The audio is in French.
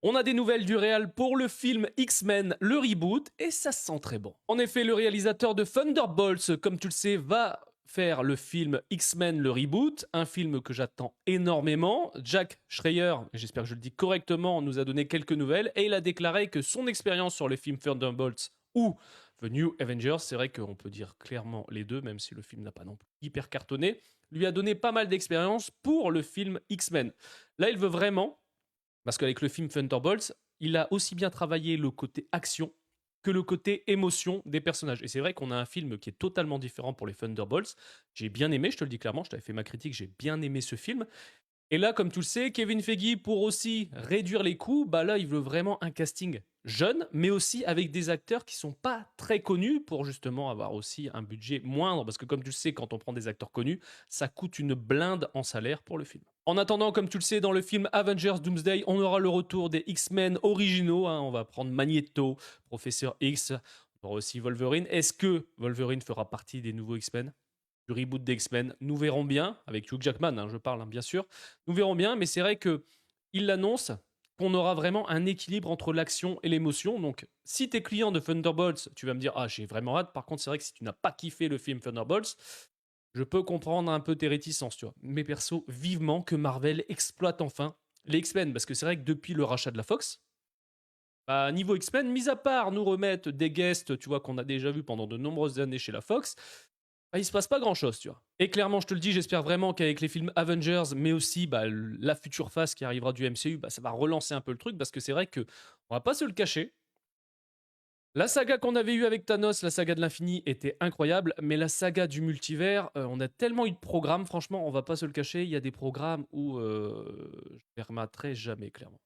On a des nouvelles du réal pour le film X-Men, le reboot, et ça sent très bon. En effet, le réalisateur de Thunderbolts, comme tu le sais, va faire le film X-Men, le reboot, un film que j'attends énormément. Jack Schreier, j'espère que je le dis correctement, nous a donné quelques nouvelles, et il a déclaré que son expérience sur le film Thunderbolts ou The New Avengers, c'est vrai qu'on peut dire clairement les deux, même si le film n'a pas non plus hyper cartonné, lui a donné pas mal d'expérience pour le film X-Men. Là, il veut vraiment, parce qu'avec le film Thunderbolts, il a aussi bien travaillé le côté action que le côté émotion des personnages. Et c'est vrai qu'on a un film qui est totalement différent pour les Thunderbolts. J'ai bien aimé, je te le dis clairement, je t'avais fait ma critique, j'ai bien aimé ce film. Et là, comme tu le sais, Kevin Feige, pour aussi réduire les coûts, bah là, il veut vraiment un casting jeune, mais aussi avec des acteurs qui sont pas très connus pour justement avoir aussi un budget moindre. Parce que comme tu le sais, quand on prend des acteurs connus, ça coûte une blinde en salaire pour le film. En attendant, comme tu le sais, dans le film Avengers Doomsday, on aura le retour des X-Men originaux. On va prendre Magneto, Professeur X, on aura aussi Wolverine. Est-ce que Wolverine fera partie des nouveaux X-Men, du reboot d'X-Men? Nous verrons bien, avec Hugh Jackman, je parle bien sûr. Nous verrons bien, mais c'est vrai que il l'annonce qu'on aura vraiment un équilibre entre l'action et l'émotion. Donc, si t'es client de Thunderbolts, tu vas me dire, ah, j'ai vraiment hâte. Par contre, c'est vrai que si tu n'as pas kiffé le film Thunderbolts, je peux comprendre un peu tes réticences, tu vois. Mais perso, vivement que Marvel exploite enfin les X-Men, parce que c'est vrai que depuis le rachat de la Fox, bah, niveau X-Men, mis à part nous remettre des guests, tu vois, qu'on a déjà vus pendant de nombreuses années chez la Fox, bah, il se passe pas grand chose, tu vois. Et clairement, je te le dis, j'espère vraiment qu'avec les films Avengers, mais aussi bah, la future phase qui arrivera du MCU, bah, ça va relancer un peu le truc, parce que c'est vrai que, on va pas se le cacher, la saga qu'on avait eue avec Thanos, la saga de l'infini, était incroyable, mais la saga du multivers, on a tellement eu de programmes, franchement, on va pas se le cacher, il y a des programmes où je les rematerai jamais, clairement.